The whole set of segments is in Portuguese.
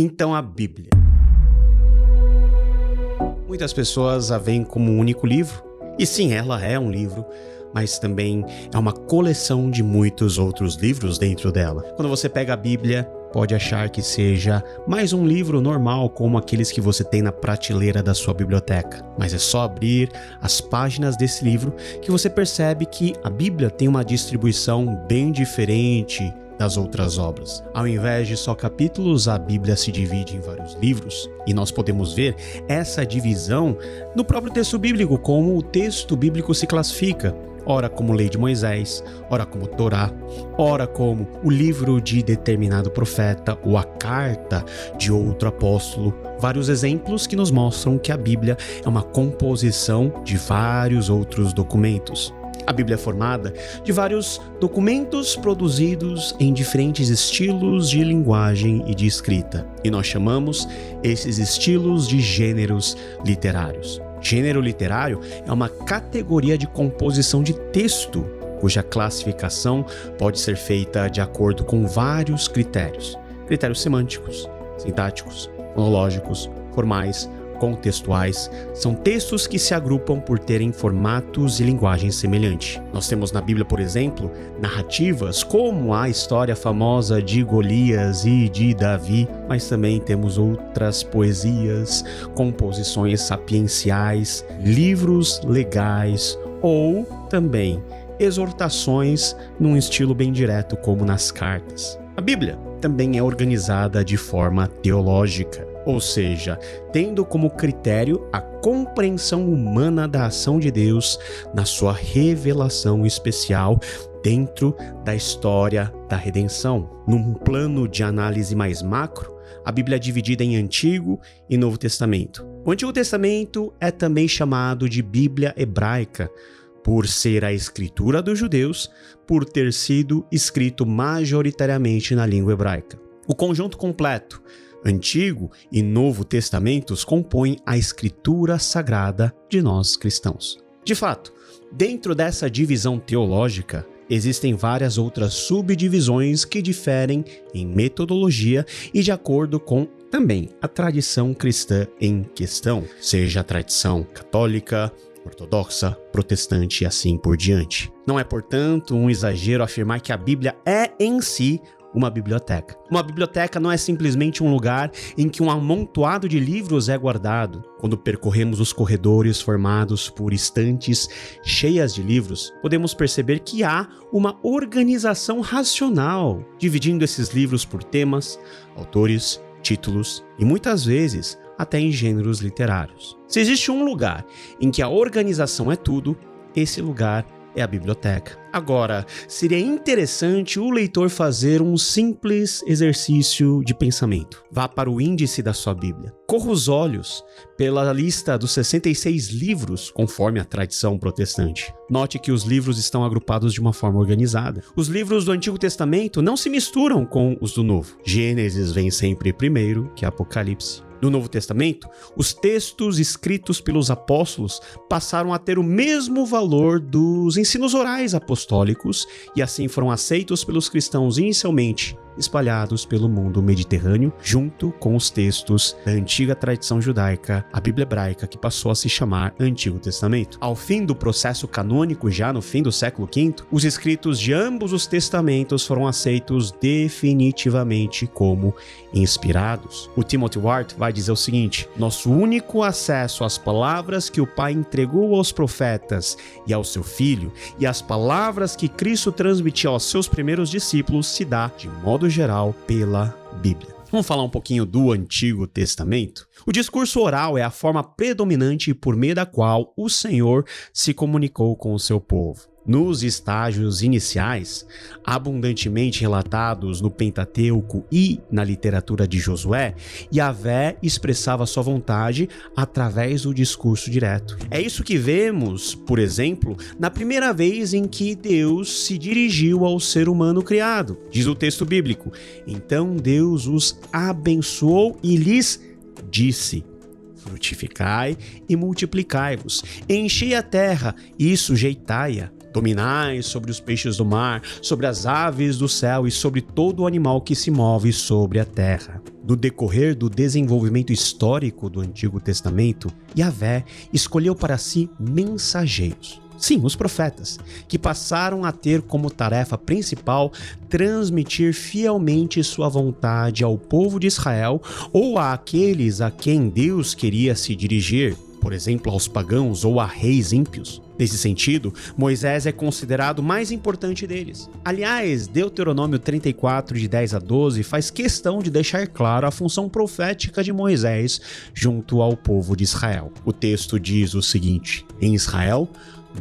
Então a Bíblia. Muitas pessoas a veem como um único livro. E sim, ela é um livro, mas também é uma coleção de muitos outros livros dentro dela. Quando você pega a Bíblia, pode achar que seja mais um livro normal, como aqueles que você tem na prateleira da sua biblioteca. Mas é só abrir as páginas desse livro que você percebe que a Bíblia tem uma distribuição bem diferente das outras obras. Ao invés de só capítulos, a Bíblia se divide em vários livros, e nós podemos ver essa divisão no próprio texto bíblico, como o texto bíblico se classifica. Ora como lei de Moisés, ora como Torá, ora como o livro de determinado profeta ou a carta de outro apóstolo. Vários exemplos que nos mostram que a Bíblia é uma composição de vários outros documentos. A Bíblia é formada de vários documentos produzidos em diferentes estilos de linguagem e de escrita, e nós chamamos esses estilos de gêneros literários. Gênero literário é uma categoria de composição de texto, cuja classificação pode ser feita de acordo com vários critérios. Critérios semânticos, sintáticos, fonológicos, formais, contextuais, são textos que se agrupam por terem formatos e linguagem semelhante. Nós temos na Bíblia, por exemplo, narrativas como a história famosa de Golias e de Davi, mas também temos outras poesias, composições sapienciais, livros legais ou também exortações num estilo bem direto como nas cartas. A Bíblia também é organizada de forma teológica, ou seja, tendo como critério a compreensão humana da ação de Deus na sua revelação especial dentro da história da redenção. Num plano de análise mais macro, a Bíblia é dividida em Antigo e Novo Testamento. O Antigo Testamento é também chamado de Bíblia Hebraica, por ser a escritura dos judeus, por ter sido escrito majoritariamente na língua hebraica. O conjunto completo, Antigo e Novo Testamentos, compõem a escritura sagrada de nós cristãos. De fato, dentro dessa divisão teológica, existem várias outras subdivisões que diferem em metodologia e de acordo com também a tradição cristã em questão, seja a tradição católica, ortodoxa, protestante e assim por diante. Não é, portanto, um exagero afirmar que a Bíblia é em si uma biblioteca. Uma biblioteca não é simplesmente um lugar em que um amontoado de livros é guardado. Quando percorremos os corredores formados por estantes cheias de livros, podemos perceber que há uma organização racional, dividindo esses livros por temas, autores, títulos e muitas vezes até em gêneros literários. Se existe um lugar em que a organização é tudo, esse lugar é a biblioteca. Agora, seria interessante o leitor fazer um simples exercício de pensamento. Vá para o índice da sua Bíblia. Corra os olhos pela lista dos 66 livros, conforme a tradição protestante. Note que os livros estão agrupados de uma forma organizada. Os livros do Antigo Testamento não se misturam com os do Novo. Gênesis vem sempre primeiro que Apocalipse. No Novo Testamento, os textos escritos pelos apóstolos passaram a ter o mesmo valor dos ensinos orais apostólicos e assim foram aceitos pelos cristãos inicialmente espalhados pelo mundo mediterrâneo, junto com os textos da antiga tradição judaica, a Bíblia hebraica, que passou a se chamar Antigo Testamento. Ao fim do processo canônico, já no fim do século V, os escritos de ambos os testamentos foram aceitos definitivamente como inspirados. O Timothy Wright vai dizer o seguinte: nosso único acesso às palavras que o Pai entregou aos profetas e ao seu Filho, e às palavras que Cristo transmitiu aos seus primeiros discípulos, se dá, de modo geral, pela Bíblia. Vamos falar um pouquinho do Antigo Testamento? O discurso oral é a forma predominante por meio da qual o Senhor se comunicou com o seu povo. Nos estágios iniciais, abundantemente relatados no Pentateuco e na literatura de Josué, Yahvé expressava sua vontade através do discurso direto. É isso que vemos, por exemplo, na primeira vez em que Deus se dirigiu ao ser humano criado. Diz o texto bíblico: então Deus os abençoou e lhes disse: frutificai e multiplicai-vos, enchei a terra e sujeitai-a. Dominai sobre os peixes do mar, sobre as aves do céu e sobre todo o animal que se move sobre a terra. No decorrer do desenvolvimento histórico do Antigo Testamento, Yahvé escolheu para si mensageiros. Sim, os profetas, que passaram a ter como tarefa principal transmitir fielmente sua vontade ao povo de Israel ou àqueles a quem Deus queria se dirigir, por exemplo, aos pagãos ou a reis ímpios. Nesse sentido, Moisés é considerado o mais importante deles. Aliás, Deuteronômio 34, de 10 a 12, faz questão de deixar claro a função profética de Moisés junto ao povo de Israel. O texto diz o seguinte: em Israel,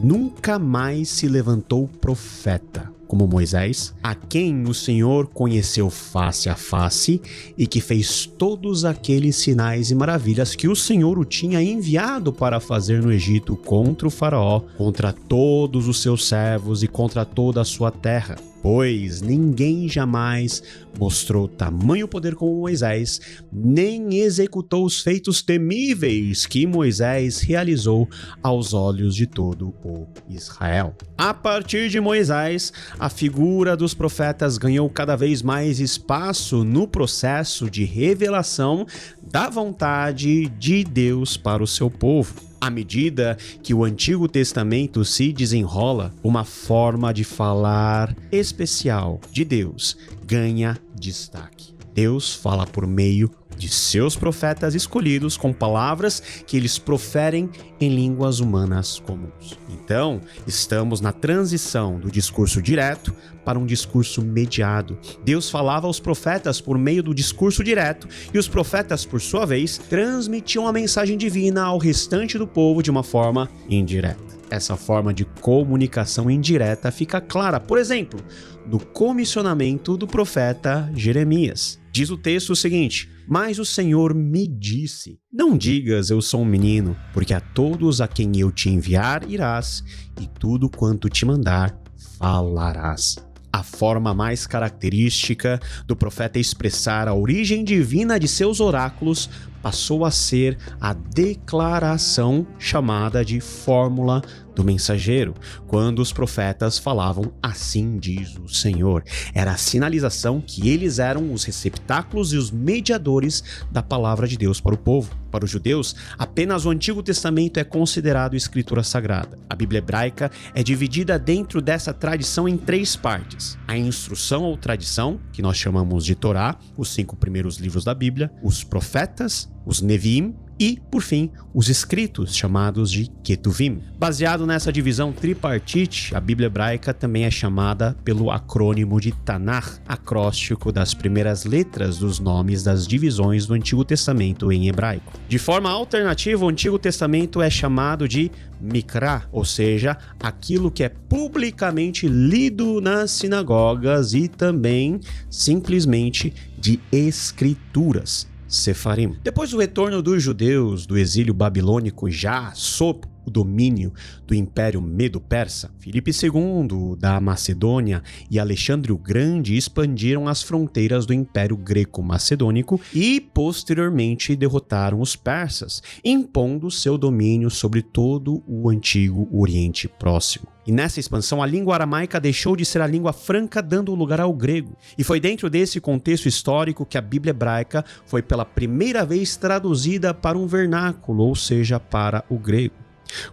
nunca mais se levantou profeta como Moisés, a quem o Senhor conheceu face a face e que fez todos aqueles sinais e maravilhas que o Senhor o tinha enviado para fazer no Egito contra o faraó, contra todos os seus servos e contra toda a sua terra. Pois ninguém jamais mostrou tamanho poder como Moisés, nem executou os feitos temíveis que Moisés realizou aos olhos de todo o Israel. A partir de Moisés, a figura dos profetas ganhou cada vez mais espaço no processo de revelação da vontade de Deus para o seu povo. À medida que o Antigo Testamento se desenrola, uma forma de falar especial de Deus ganha destaque. Deus fala por meio de seus profetas escolhidos com palavras que eles proferem em línguas humanas comuns. Então, estamos na transição do discurso direto para um discurso mediado. Deus falava aos profetas por meio do discurso direto e os profetas, por sua vez, transmitiam a mensagem divina ao restante do povo de uma forma indireta. Essa forma de comunicação indireta fica clara, por exemplo, no comissionamento do profeta Jeremias. Diz o texto o seguinte: mas o Senhor me disse, não digas eu sou um menino, porque a todos a quem eu te enviar irás, e tudo quanto te mandar falarás. A forma mais característica do profeta expressar a origem divina de seus oráculos passou a ser a declaração chamada de fórmula do mensageiro, quando os profetas falavam assim diz o Senhor. Era a sinalização que eles eram os receptáculos e os mediadores da palavra de Deus para o povo. Para os judeus, apenas o Antigo Testamento é considerado escritura sagrada. A Bíblia hebraica é dividida dentro dessa tradição em 3 partes: a instrução ou tradição, que nós chamamos de Torá, os 5 primeiros livros da Bíblia, os profetas, os Neviim e, por fim, os escritos, chamados de Ketuvim. Baseado nessa divisão tripartite, a Bíblia hebraica também é chamada pelo acrônimo de Tanakh, acróstico das primeiras letras dos nomes das divisões do Antigo Testamento em hebraico. De forma alternativa, o Antigo Testamento é chamado de Mikra, ou seja, aquilo que é publicamente lido nas sinagogas, e também, simplesmente, de escrituras. Sefarim. Depois do retorno dos judeus do exílio babilônico, já sob o domínio do Império Medo-Persa, Filipe II da Macedônia e Alexandre o Grande expandiram as fronteiras do Império Greco-Macedônico e posteriormente derrotaram os persas, impondo seu domínio sobre todo o antigo Oriente Próximo. E nessa expansão, a língua aramaica deixou de ser a língua franca, dando lugar ao grego. E foi dentro desse contexto histórico que a Bíblia hebraica foi pela primeira vez traduzida para um vernáculo, ou seja, para o grego.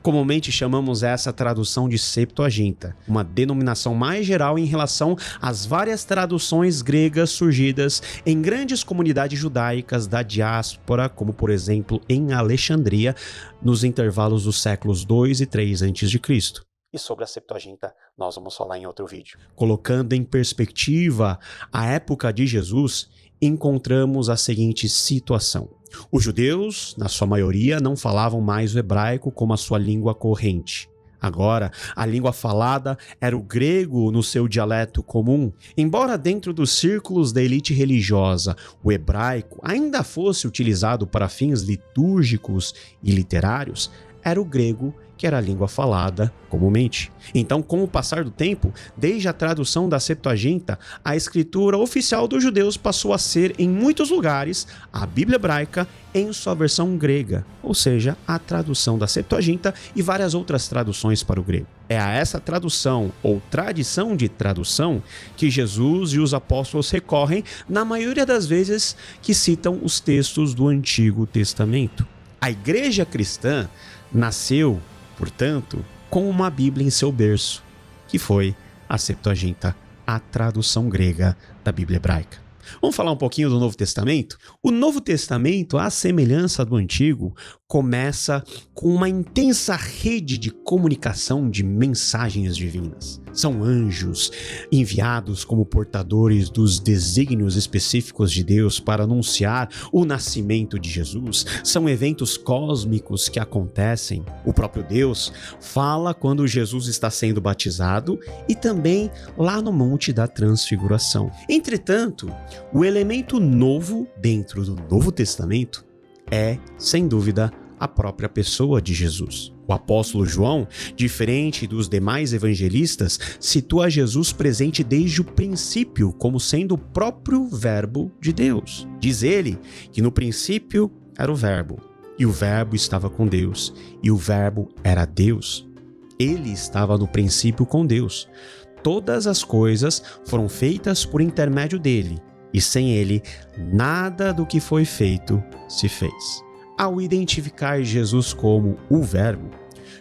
Comumente chamamos essa tradução de Septuaginta, uma denominação mais geral em relação às várias traduções gregas surgidas em grandes comunidades judaicas da diáspora, como por exemplo em Alexandria, nos intervalos dos séculos 2 e 3 a.C. E sobre a Septuaginta nós vamos falar em outro vídeo. Colocando em perspectiva a época de Jesus, encontramos a seguinte situação. Os judeus, na sua maioria, não falavam mais o hebraico como a sua língua corrente. Agora, a língua falada era o grego no seu dialeto comum. Embora dentro dos círculos da elite religiosa o hebraico ainda fosse utilizado para fins litúrgicos e literários, era o grego que era a língua falada comumente. Então, com o passar do tempo, desde a tradução da Septuaginta, a escritura oficial dos judeus passou a ser, em muitos lugares, a Bíblia hebraica em sua versão grega, ou seja, a tradução da Septuaginta e várias outras traduções para o grego. É a essa tradução ou tradição de tradução que Jesus e os apóstolos recorrem na maioria das vezes que citam os textos do Antigo Testamento. A igreja cristã nasceu, portanto, com uma Bíblia em seu berço, que foi a Septuaginta, a tradução grega da Bíblia hebraica. Vamos falar um pouquinho do Novo Testamento? O Novo Testamento, à semelhança do Antigo, começa com uma intensa rede de comunicação de mensagens divinas. São anjos enviados como portadores dos desígnios específicos de Deus para anunciar o nascimento de Jesus. São eventos cósmicos que acontecem. O próprio Deus fala quando Jesus está sendo batizado e também lá no Monte da Transfiguração. Entretanto, o elemento novo dentro do Novo Testamento é, sem dúvida, a própria pessoa de Jesus. O apóstolo João, diferente dos demais evangelistas, situa Jesus presente desde o princípio como sendo o próprio Verbo de Deus. Diz ele que no princípio era o Verbo, e o Verbo estava com Deus, e o Verbo era Deus. Ele estava no princípio com Deus. Todas as coisas foram feitas por intermédio dele, e sem ele, nada do que foi feito se fez. Ao identificar Jesus como o Verbo,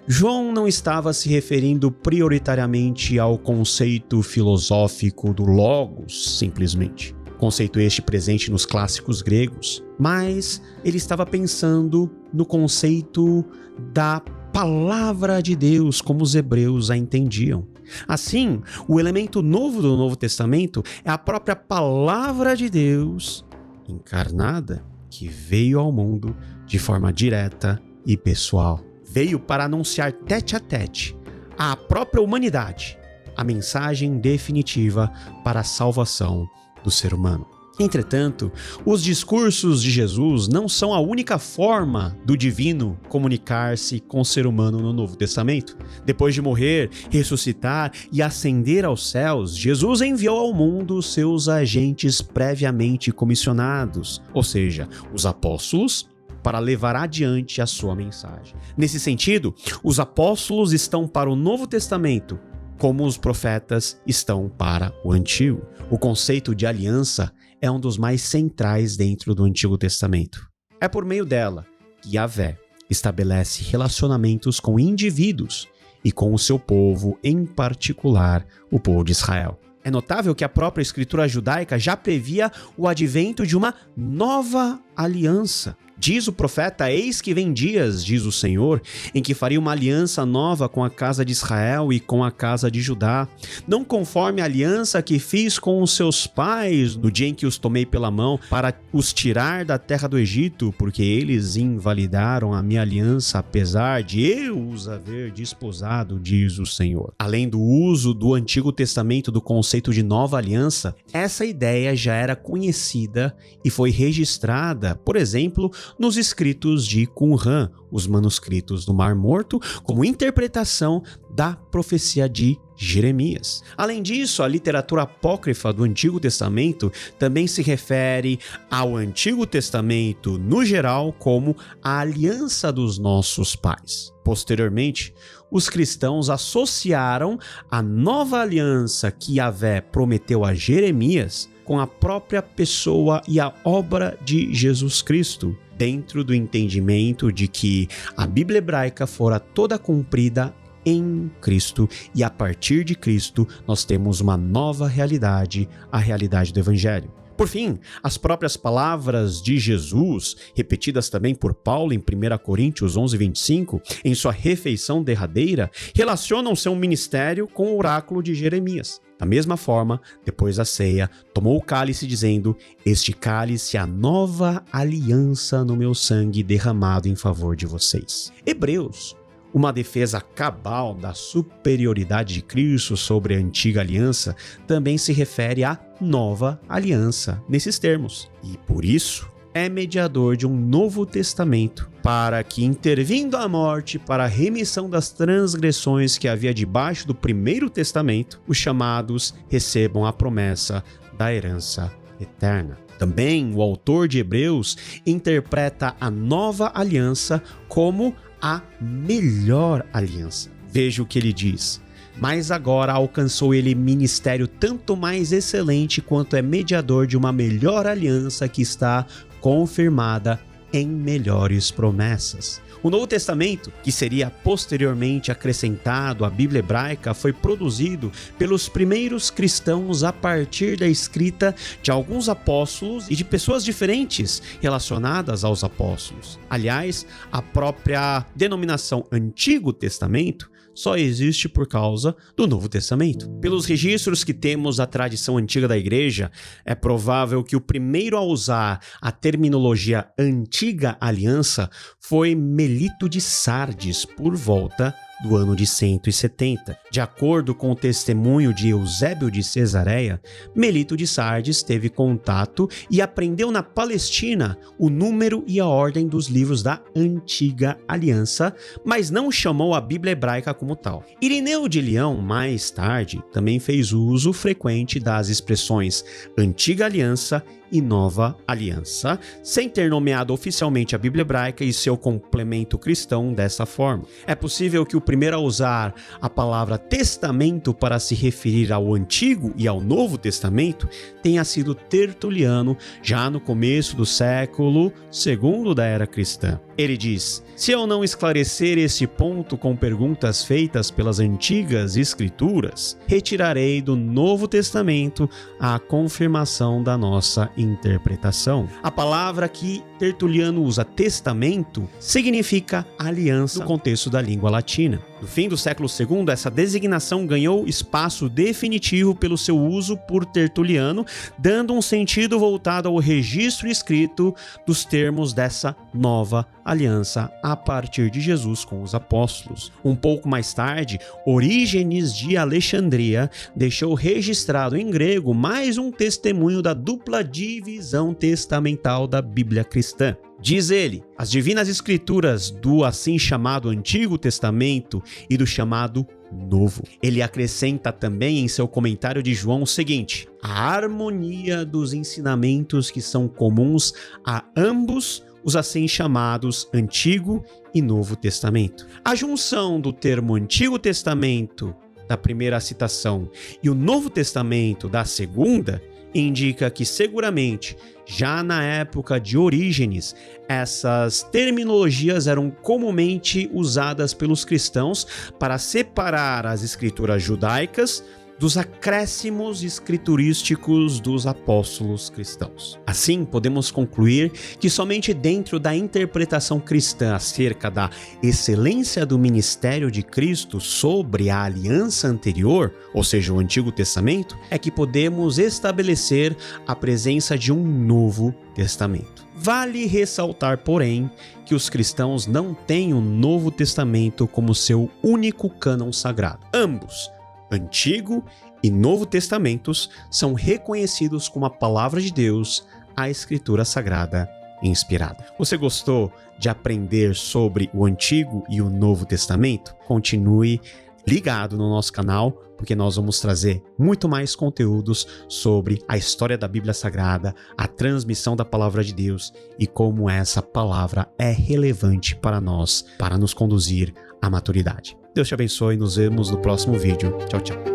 João não estava se referindo prioritariamente ao conceito filosófico do Logos, simplesmente. Conceito este presente nos clássicos gregos, mas ele estava pensando no conceito da Palavra de Deus, como os hebreus a entendiam. Assim, o elemento novo do Novo Testamento é a própria Palavra de Deus encarnada, que veio ao mundo de forma direta e pessoal. Veio para anunciar tete a tete à própria humanidade a mensagem definitiva para a salvação do ser humano. Entretanto, os discursos de Jesus não são a única forma do divino comunicar-se com o ser humano no Novo Testamento. Depois de morrer, ressuscitar e ascender aos céus, Jesus enviou ao mundo seus agentes previamente comissionados, ou seja, os apóstolos, para levar adiante a sua mensagem. Nesse sentido, os apóstolos estão para o Novo Testamento, como os profetas estão para o Antigo. O conceito de aliança é um dos mais centrais dentro do Antigo Testamento. É por meio dela que Yahvé estabelece relacionamentos com indivíduos e com o seu povo, em particular o povo de Israel. É notável que a própria escritura judaica já previa o advento de uma nova aliança. Diz o profeta: eis que vem dias, diz o Senhor, em que farei uma aliança nova com a casa de Israel e com a casa de Judá, não conforme a aliança que fiz com os seus pais no dia em que os tomei pela mão para os tirar da terra do Egito, porque eles invalidaram a minha aliança, apesar de eu os haver desposado, diz o Senhor. Além do uso do Antigo Testamento do conceito de nova aliança, essa ideia já era conhecida e foi registrada, por exemplo, nos escritos de Qumran, os manuscritos do Mar Morto, como interpretação da profecia de Jeremias. Além disso, a literatura apócrifa do Antigo Testamento também se refere ao Antigo Testamento no geral como a aliança dos nossos pais. Posteriormente, os cristãos associaram a nova aliança que Yahvé prometeu a Jeremias com a própria pessoa e a obra de Jesus Cristo, dentro do entendimento de que a Bíblia hebraica fora toda cumprida em Cristo e a partir de Cristo nós temos uma nova realidade, a realidade do Evangelho. Por fim, as próprias palavras de Jesus, repetidas também por Paulo em 1 Coríntios 11:25, em sua refeição derradeira, relacionam seu ministério com o oráculo de Jeremias. Da mesma forma, depois da ceia, tomou o cálice dizendo: este cálice é a nova aliança no meu sangue derramado em favor de vocês. Hebreus, uma defesa cabal da superioridade de Cristo sobre a antiga aliança, também se refere à nova aliança nesses termos. E por isso é mediador de um novo testamento para que, intervindo a morte para a remissão das transgressões que havia debaixo do primeiro testamento, os chamados recebam a promessa da herança eterna. Também o autor de Hebreus interpreta a nova aliança como a melhor aliança. Veja o que ele diz. Mas agora alcançou ele ministério tanto mais excelente quanto é mediador de uma melhor aliança que está confirmada em melhores promessas. O Novo Testamento, que seria posteriormente acrescentado à Bíblia hebraica, foi produzido pelos primeiros cristãos a partir da escrita de alguns apóstolos e de pessoas diferentes relacionadas aos apóstolos. Aliás, a própria denominação Antigo Testamento só existe por causa do Novo Testamento. Pelos registros que temos da tradição antiga da igreja, é provável que o primeiro a usar a terminologia Antiga Aliança foi Melito de Sardes, por volta do ano de 170. De acordo com o testemunho de Eusébio de Cesareia, Melito de Sardes teve contato e aprendeu na Palestina o número e a ordem dos livros da Antiga Aliança, mas não chamou a Bíblia hebraica como tal. Irineu de Leão, mais tarde, também fez uso frequente das expressões Antiga Aliança e Nova Aliança, sem ter nomeado oficialmente a Bíblia hebraica e seu complemento cristão dessa forma. É possível que o primeiro a usar a palavra testamento para se referir ao Antigo e ao Novo Testamento tenha sido Tertuliano, já no começo do século II da era cristã. Ele diz: se eu não esclarecer esse ponto com perguntas feitas pelas antigas escrituras, retirarei do Novo Testamento a confirmação da nossa interpretação. A palavra que Tertuliano usa, testamento, significa aliança no contexto da língua latina. No fim do século II, essa designação ganhou espaço definitivo pelo seu uso por Tertuliano, dando um sentido voltado ao registro escrito dos termos dessa nova aliança a partir de Jesus com os apóstolos. Um pouco mais tarde, Orígenes de Alexandria deixou registrado em grego mais um testemunho da dupla divisão testamental da Bíblia cristã. Diz ele, as divinas escrituras do assim chamado Antigo Testamento e do chamado Novo. Ele acrescenta também em seu comentário de João o seguinte: a harmonia dos ensinamentos que são comuns a ambos os assim chamados Antigo e Novo Testamento. A junção do termo Antigo Testamento da primeira citação e o Novo Testamento da segunda indica que seguramente, já na época de Orígenes, essas terminologias eram comumente usadas pelos cristãos para separar as escrituras judaicas dos acréscimos escriturísticos dos apóstolos cristãos. Assim, podemos concluir que somente dentro da interpretação cristã acerca da excelência do ministério de Cristo sobre a aliança anterior, ou seja, o Antigo Testamento, é que podemos estabelecer a presença de um Novo Testamento. Vale ressaltar, porém, que os cristãos não têm o Novo Testamento como seu único cânon sagrado. Ambos, Antigo e Novo Testamentos, são reconhecidos como a Palavra de Deus, a Escritura Sagrada inspirada. Você gostou de aprender sobre o Antigo e o Novo Testamento? Continue ligado no nosso canal, porque nós vamos trazer muito mais conteúdos sobre a história da Bíblia Sagrada, a transmissão da Palavra de Deus e como essa palavra é relevante para nós, para nos conduzir à maturidade. Deus te abençoe e nos vemos no próximo vídeo. Tchau, tchau.